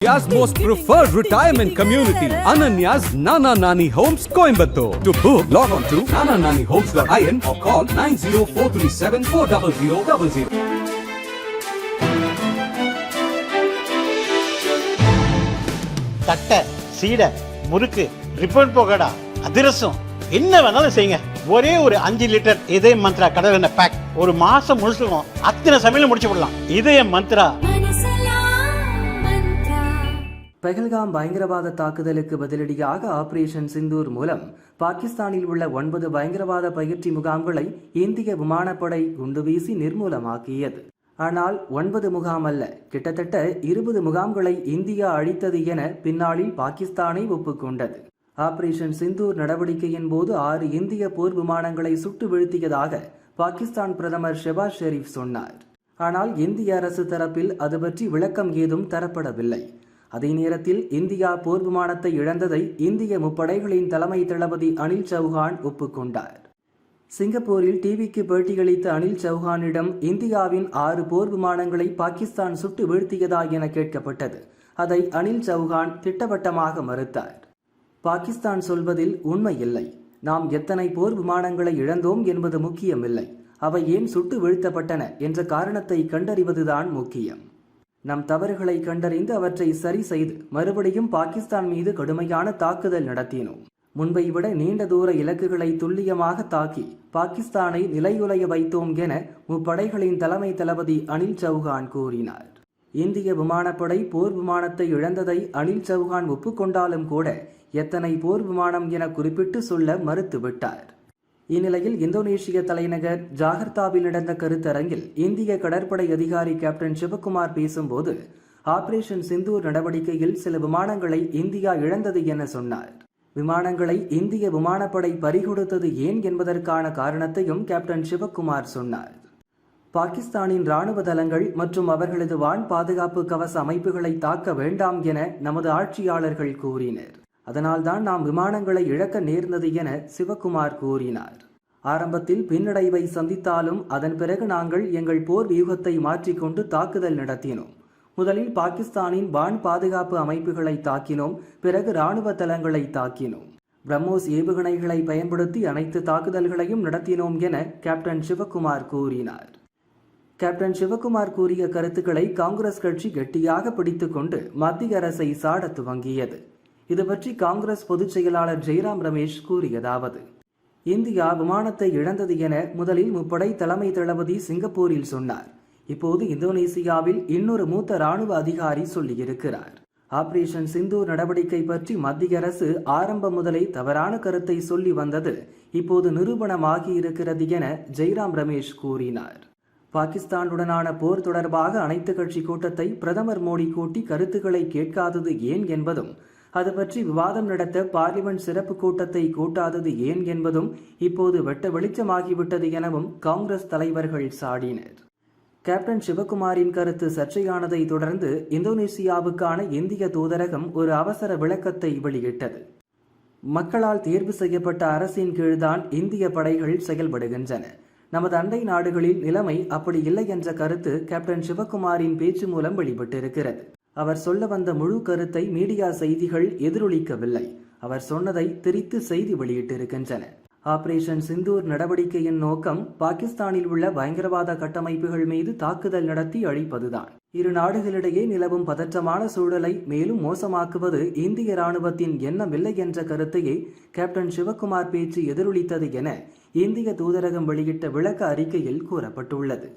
India's most preferred retirement community, Ananya's Nana Nani Homes, Coimbatore. To book, log on to nanananihomes.in or call 9043740000. தட்டை, சீடை, முறுக்கு, ribbon போகடா, அதிரசம் என்ன வேணாலும் செய்யுங்க. ஒரே ஒரு 5 லிட்டர் இதய மந்த்ரா கடல் எண்ணெய் பேக் ஒரு மாசம் முழுசுக்கும் அத்தனை சமையல முடிச்சு விடலாம். இதய மந்த்ரா. பஹல்காம் பயங்கரவாத தாக்குதலுக்கு பதிலடியாக ஆபரேஷன் சிந்தூர் மூலம் பாகிஸ்தானில் உள்ள 9 பயங்கரவாத பயிற்சி முகாம்களை இந்திய விமானப்படை குண்டுவீசி நிர்மூலமாக்கியது. ஆனால் 9 முகாம் அல்ல, கிட்டத்தட்ட 20 முகாம்களை இந்தியா அழித்தது என பின்னாளில் பாகிஸ்தானை ஒப்புக்கொண்டது. ஆபரேஷன் சிந்தூர் நடவடிக்கையின் போது 6 இந்திய போர் விமானங்களை சுட்டு வீழ்த்தியதாக பாகிஸ்தான் பிரதமர் ஷெபாஸ் ஷெரீப் சொன்னார். ஆனால் இந்திய அரசு தரப்பில் அது பற்றி விளக்கம் ஏதும் தரப்படவில்லை. அதே நேரத்தில் இந்தியா போர் விமானத்தை இழந்ததை இந்திய முப்படைகளின் தலைமை தளபதி அனில் சௌஹான் ஒப்புக்கொண்டார். சிங்கப்பூரில் டிவிக்கு பேட்டியளித்த அனில் சௌஹானிடம் இந்தியாவின் 6 போர் விமானங்களை பாகிஸ்தான் சுட்டு வீழ்த்தியதா என கேட்கப்பட்டது. அதை அனில் சௌஹான் திட்டவட்டமாக மறுத்தார். பாகிஸ்தான் சொல்வதில் உண்மை இல்லை. நாம் எத்தனை போர் விமானங்களை இழந்தோம் என்பது முக்கியமில்லை, அவை ஏன் சுட்டு வீழ்த்தப்பட்டன என்ற காரணத்தை கண்டறிவதுதான் முக்கியம். நம் தவறுகளை கண்டறிந்து அவற்றை சரி செய்து மறுபடியும் பாகிஸ்தான் மீது கடுமையான தாக்குதல் நடத்தினோம். முன்பை விட நீண்ட தூர இலக்குகளை துல்லியமாக தாக்கி பாகிஸ்தானை நிலையுலைய வைத்தோம் என முப்படைகளின் தலைமை தளபதி அனில் சௌஹான் கூறினார். இந்திய விமானப்படை போர் விமானத்தை இழந்ததை அனில் சௌஹான் ஒப்புக்கொண்டாலும் கூட எத்தனை போர் விமானம் என குறிப்பிட்டு சொல்ல மறுத்துவிட்டார். இந்நிலையில் இந்தோனேஷிய தலைநகர் ஜாகர்த்தாவில் நடந்த கருத்தரங்கில் இந்திய கடற்படை அதிகாரி கேப்டன் சிவகுமார் பேசும்போது ஆபரேஷன் சிந்தூர் நடவடிக்கையில் சில விமானங்களை இந்தியா இழந்தது என சொன்னார். விமானங்களை இந்திய விமானப்படை பறிகொடுத்தது ஏன் என்பதற்கான காரணத்தையும் கேப்டன் சிவகுமார் சொன்னார். பாகிஸ்தானின் இராணுவ தளங்கள் மற்றும் அவர்களது வான் பாதுகாப்பு கவச அமைப்புகளை தாக்க வேண்டாம் என நமது ஆட்சியாளர்கள் கூறினர். அதனால்தான் நாம் விமானங்களை இழக்க நேர்ந்தது என சிவகுமார் கூறினார். ஆரம்பத்தில் பின்னடைவை சந்தித்தாலும் அதன் பிறகு நாங்கள் எங்கள் போர் வியூகத்தை மாற்றிக்கொண்டு தாக்குதல் நடத்தினோம். முதலில் பாகிஸ்தானின் வான் பாதுகாப்பு அமைப்புகளை தாக்கினோம், பிறகு இராணுவ தளங்களை தாக்கினோம். பிரம்மோஸ் ஏவுகணைகளை பயன்படுத்தி அனைத்து தாக்குதல்களையும் நடத்தினோம் என கேப்டன் சிவகுமார் கூறினார். கேப்டன் சிவகுமார் கூறிய கருத்துக்களை காங்கிரஸ் கட்சி கெட்டியாக பிடித்துக்கொண்டு மத்திய அரசை சாட துவங்கியது. இது பற்றி காங்கிரஸ் பொதுச் செயலாளர் ஜெய்ராம் ரமேஷ் கூறியதாவது: இந்தியா விமானத்தை இழந்தது என முதலில் முப்படை தலைமை தளபதி சிங்கப்பூரில் சொன்னார். இப்போது இந்தோனேசியாவில் இன்னொரு மூத்த இராணுவ அதிகாரி சொல்லியிருக்கிறார். ஆபரேஷன் சிந்தூர் நடவடிக்கை பற்றி மத்திய அரசு ஆரம்பம் முதலே தவறான கருத்தை சொல்லி வந்தது இப்போது நிரூபணமாகி இருக்கிறது என ஜெய்ராம் ரமேஷ் கூறினார். பாகிஸ்தானுடனான போர் தொடர்பாக அனைத்து கட்சி கூட்டத்தை பிரதமர் மோடி கூட்டி கருத்துக்களை கேட்காதது ஏன் என்பதும், அது பற்றி விவாதம் நடத்த பார்லிமெண்ட் சிறப்பு கூட்டத்தை கூட்டாதது ஏன் என்பதும் இப்போது வெட்ட வெளிச்சமாகிவிட்டது எனவும் காங்கிரஸ் தலைவர்கள் சாடினர். கேப்டன் சிவகுமாரின் கருத்து சர்ச்சையானதை தொடர்ந்து இந்தோனேசியாவுக்கான இந்திய தூதரகம் ஒரு அவசர விளக்கத்தை வெளியிட்டது. மக்களால் தேர்வு செய்யப்பட்ட அரசின் கீழ்தான் இந்திய படைகள் செயல்படுகின்றன. நமது அண்டை நாடுகளில் நிலைமை அப்படி இல்லை என்ற கருத்து கேப்டன் சிவகுமாரின் பேச்சு மூலம் வெளிப்பட்டிருக்கிறது. அவர் சொல்ல வந்த முழு கருத்தை மீடியா செய்திகள் எதிரொலிக்கவில்லை. அவர் சொன்னதை திரித்து செய்தி வெளியிட்டிருக்கின்றன. ஆபரேஷன் சிந்தூர் நடவடிக்கையின் நோக்கம் பாகிஸ்தானில் உள்ள பயங்கரவாத கட்டமைப்புகள் மீது தாக்குதல் நடத்தி அழிப்பதுதான். இரு நாடுகளிடையே நிலவும் பதற்றமான சூழலை மேலும் மோசமாக்குவது இந்திய இராணுவத்தின் எண்ணமில்லை என்ற கருத்தையே கேப்டன் சிவகுமார் பேச்சு எதிரொலித்தது என இந்திய தூதரகம் வெளியிட்ட விளக்க அறிக்கையில் கூறப்பட்டுள்ளது.